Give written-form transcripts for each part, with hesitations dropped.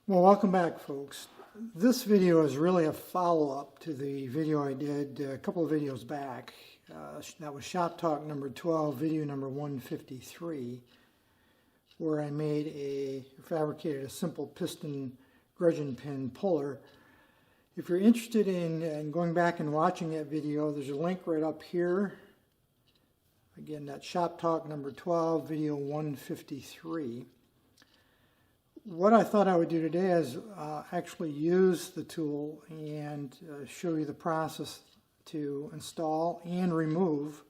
Well, welcome back, folks. This video is really a follow-up to the video I did a couple of videos back. That was Shop Talk number 12, video number 153, where I fabricated a simple piston Gudgeon pin puller. If you're interested in going back and watching that video, there's a link right up here. Again, that's Shop Talk number 12, video 153. What I thought I would do today is actually use the tool and show you the process to install and remove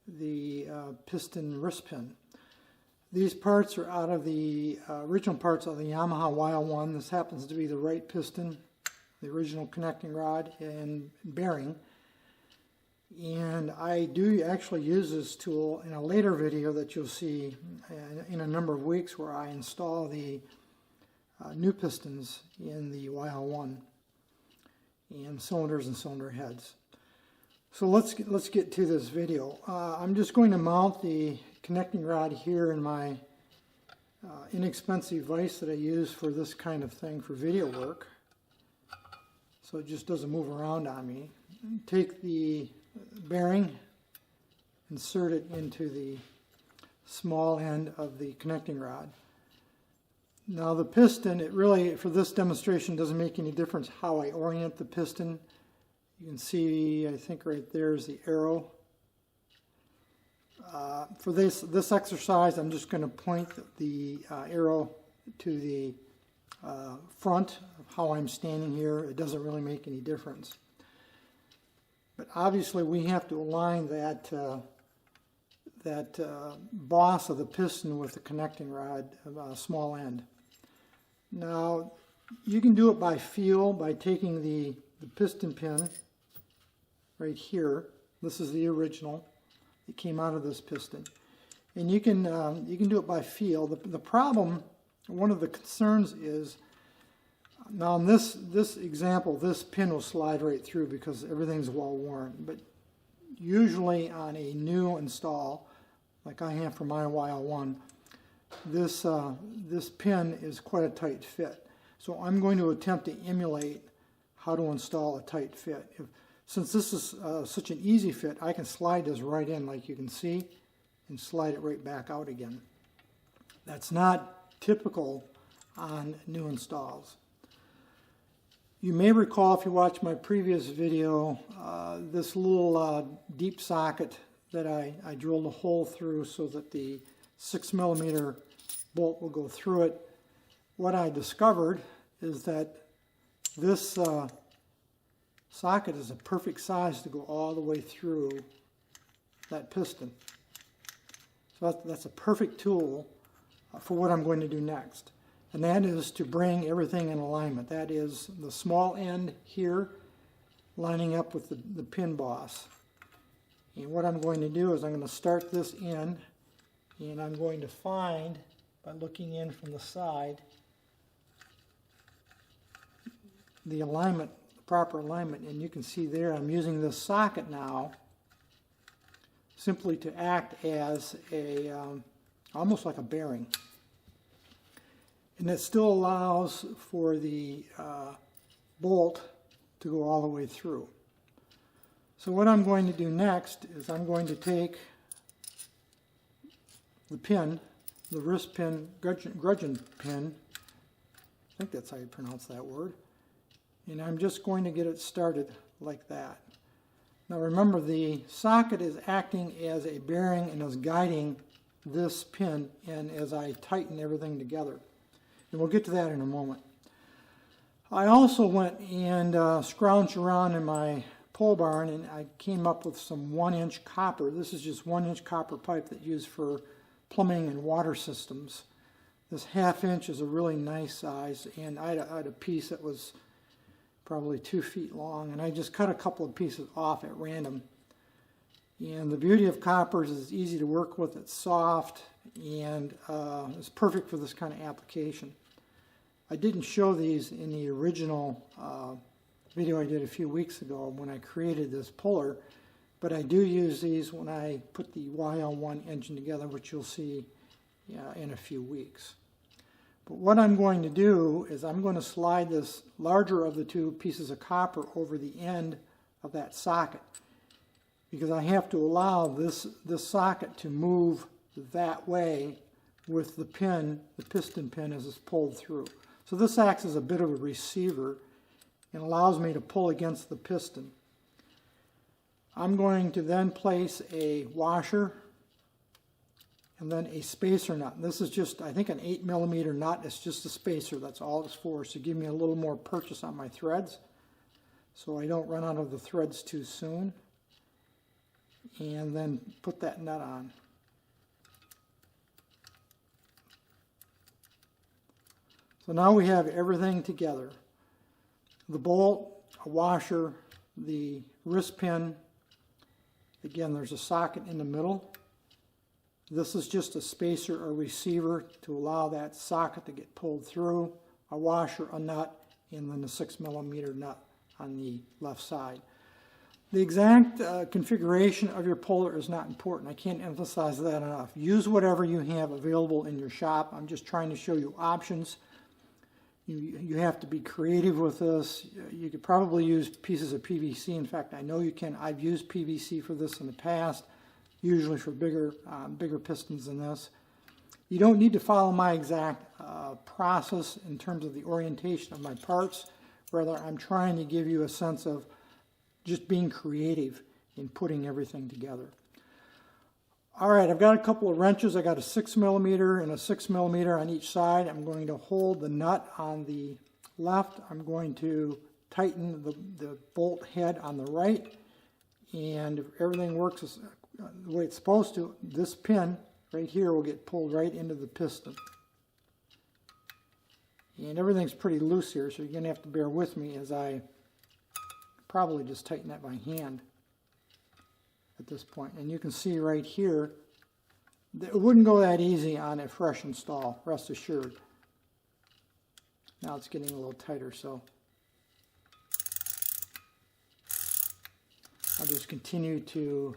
the piston wrist pin. These parts are out of the original parts of the Yamaha YL1. This happens to be the right piston, the original connecting rod and bearing. And I do actually use this tool in a later video that you'll see in a number of weeks, where I install the new pistons in the YL1 and cylinders and cylinder heads. So let's get to this video. I'm just going to mount the connecting rod here in my inexpensive vise that I use for this kind of thing for video work, so it just doesn't move around on me. Take the bearing, insert it into the small end of the connecting rod. Now the piston, it really, for this demonstration, doesn't make any difference how I orient the piston. You can see, I think right there is the arrow. For this exercise, I'm just going to point the arrow to the front of how I'm standing here. It doesn't really make any difference. But obviously we have to align that boss of the piston with the connecting rod small end. Now you can do it by feel, by taking the piston pin right here. This is the original. It came out of this piston. And you can do it by feel. The problem, one of the concerns is, now in this example, this pin will slide right through because everything's well worn. But usually on a new install, like I have for my YL1, this pin is quite a tight fit. So I'm going to attempt to emulate how to install a tight fit. Since this is such an easy fit, I can slide this right in, like you can see, and slide it right back out again. That's not typical on new installs. You may recall, if you watched my previous video, this little deep socket that I drilled a hole through so that the 6mm bolt will go through it. What I discovered is that this socket is a perfect size to go all the way through that piston. So that's a perfect tool for what I'm going to do next. And that is to bring everything in alignment. That is the small end here lining up with the pin boss. And what I'm going to do is I'm going to start this in, and I'm going to find, by looking in from the side, the alignment, the proper alignment. And you can see there I'm using this socket now simply to act as a almost like a bearing. And it still allows for the bolt to go all the way through. So what I'm going to do next is I'm going to take the pin, the wrist pin, Gudgeon pin, I think that's how you pronounce that word, and I'm just going to get it started like that. Now remember, the socket is acting as a bearing and is guiding this pin in as I tighten everything together. And we'll get to that in a moment. I also went and scrounged around in my pole barn, and I came up with some 1-inch copper. This is just 1-inch copper pipe that's used for plumbing and water systems. This 1/2 inch is a really nice size, and I had a piece that was probably 2 feet long, and I just cut a couple of pieces off at random. And the beauty of copper is it's easy to work with, it's soft, and it's perfect for this kind of application. I didn't show these in the original video I did a few weeks ago when I created this puller, but I do use these when I put the YL1 engine together, which you'll see in a few weeks. But what I'm going to do is I'm going to slide this larger of the two pieces of copper over the end of that socket, because I have to allow this socket to move that way with the pin, the piston pin, as it's pulled through. So this acts as a bit of a receiver and allows me to pull against the piston. I'm going to then place a washer and then a spacer nut. And this is just, I think, an 8mm nut. It's just a spacer. That's all it's for, so give me a little more purchase on my threads so I don't run out of the threads too soon. And then put that nut on. So now we have everything together. The bolt, a washer, the wrist pin. Again, there's a socket in the middle. This is just a spacer or receiver to allow that socket to get pulled through, a washer, a nut, and then a 6mm nut on the left side. The exact configuration of your puller is not important. I can't emphasize that enough. Use whatever you have available in your shop. I'm just trying to show you options. You have to be creative with this. You could probably use pieces of PVC. In fact, I know you can. I've used PVC for this in the past, usually for bigger pistons than this. You don't need to follow my exact process in terms of the orientation of my parts. Rather, I'm trying to give you a sense of just being creative in putting everything together. All right, I've got a couple of wrenches. I got a 6mm and a 6mm on each side. I'm going to hold the nut on the left. I'm going to tighten the bolt head on the right. And if everything works the way it's supposed to, this pin right here will get pulled right into the piston. And everything's pretty loose here, so you're going to have to bear with me as I probably just tighten that by hand at this point. And you can see right here, it wouldn't go that easy on a fresh install, rest assured. Now it's getting a little tighter, so I'll just continue to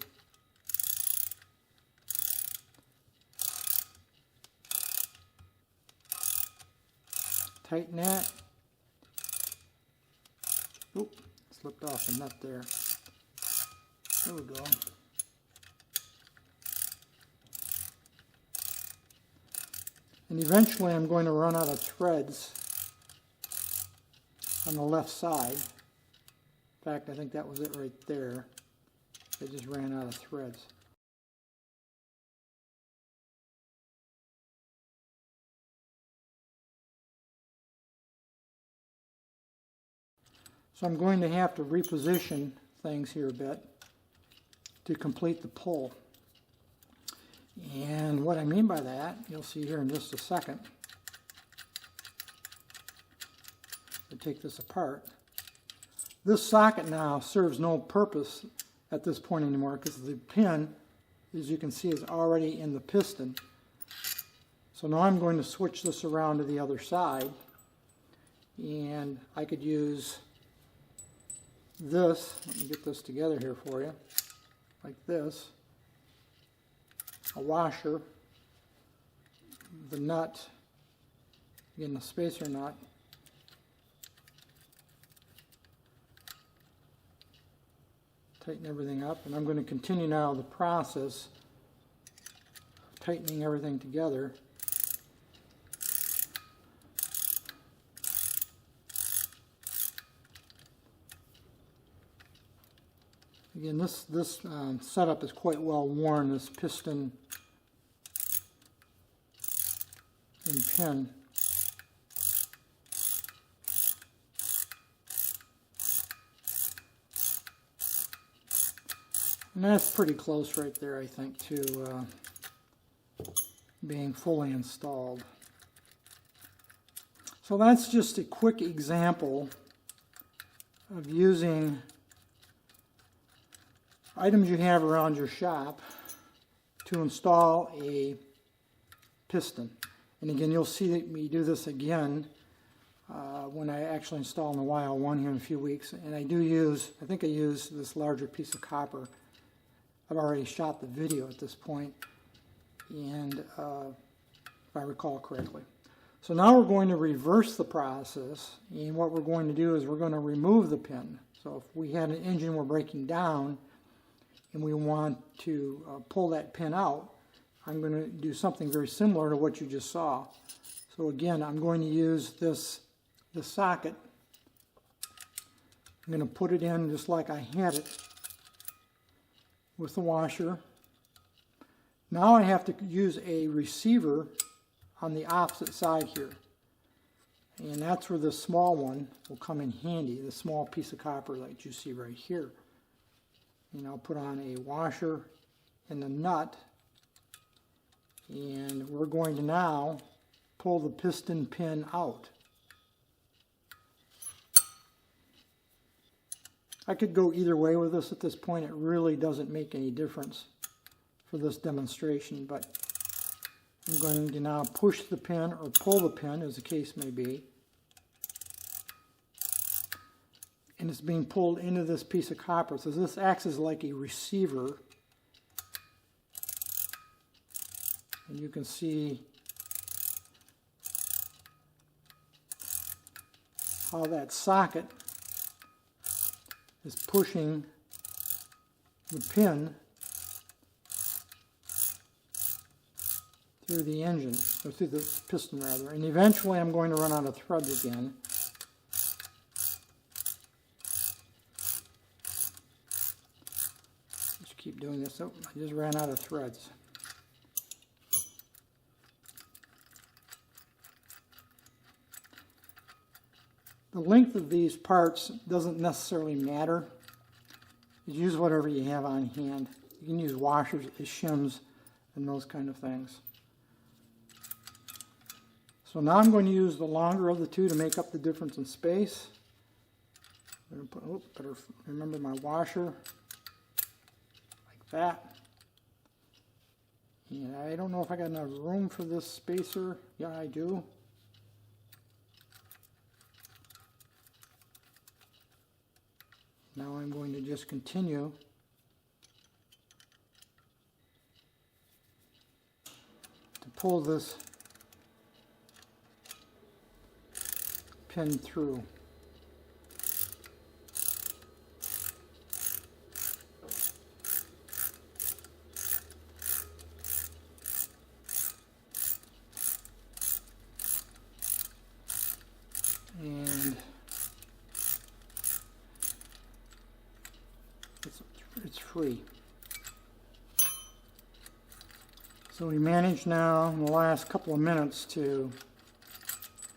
tighten that. Oop, slipped off the nut there. There we go. And eventually I'm going to run out of threads on the left side. In fact, I think that was it right there. I just ran out of threads. So I'm going to have to reposition things here a bit to complete the pull. And what I mean by that, you'll see here in just a second. I'll take this apart. This socket now serves no purpose at this point anymore because the pin, as you can see, is already in the piston. So now I'm going to switch this around to the other side, and I could use this. Let me get this together here for you, like this. A washer, the nut, again the spacer nut, tighten everything up, and I'm going to continue now the process of tightening everything together. Again, this setup is quite well worn, this piston and pin. And that's pretty close right there, I think, to being fully installed. So that's just a quick example of using items you have around your shop to install a piston. And again, you'll see me do this again when I actually install in the YL1 here in a few weeks. And I do use, I think I use this larger piece of copper. I've already shot the video at this point, and if I recall correctly. So now we're going to reverse the process, and what we're going to do is we're going to remove the pin. So if we had an engine we're breaking down and we want to pull that pin out, I'm going to do something very similar to what you just saw. So again, I'm going to use this socket. I'm going to put it in just like I had it with the washer. Now I have to use a receiver on the opposite side here. And that's where the small one will come in handy, the small piece of copper that you see right here. And I'll put on a washer and a nut, and we're going to now pull the piston pin out. I could go either way with this at this point. It really doesn't make any difference for this demonstration, but I'm going to now push the pin or pull the pin, as the case may be. And it's being pulled into this piece of copper. So this acts as like a receiver. And you can see how that socket is pushing the pin through the engine, or through the piston rather. And eventually I'm going to run out of threads again. Just keep doing this. Oh, I just ran out of threads. The length of these parts doesn't necessarily matter. You use whatever you have on hand. You can use washers, shims, and those kind of things. So now I'm going to use the longer of the two to make up the difference in space. I'm going to put, better remember my washer, like that. And I don't know if I got enough room for this spacer. Yeah, I do. Now I'm going to just continue to pull this pin through. And it's free. So we managed now in the last couple of minutes to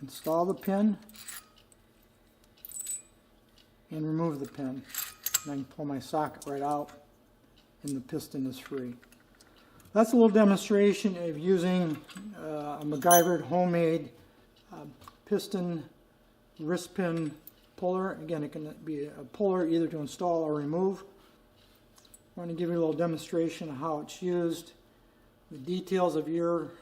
install the pin and remove the pin. And I can pull my socket right out and the piston is free. That's a little demonstration of using a MacGyvered homemade piston wrist pin puller. Again, it can be a puller either to install or remove. I want to give you a little demonstration of how it's used. The details of your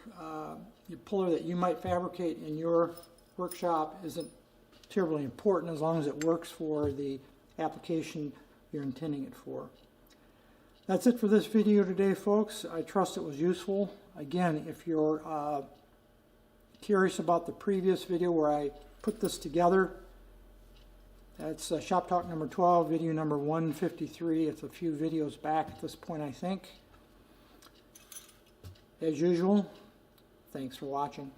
puller that you might fabricate in your workshop isn't terribly important as long as it works for the application you're intending it for. That's it for this video today, folks. I trust it was useful. Again, if you're curious about the previous video where I put this together, that's Shop Talk number 12, video number 153. It's a few videos back at this point, I think. As usual, thanks for watching.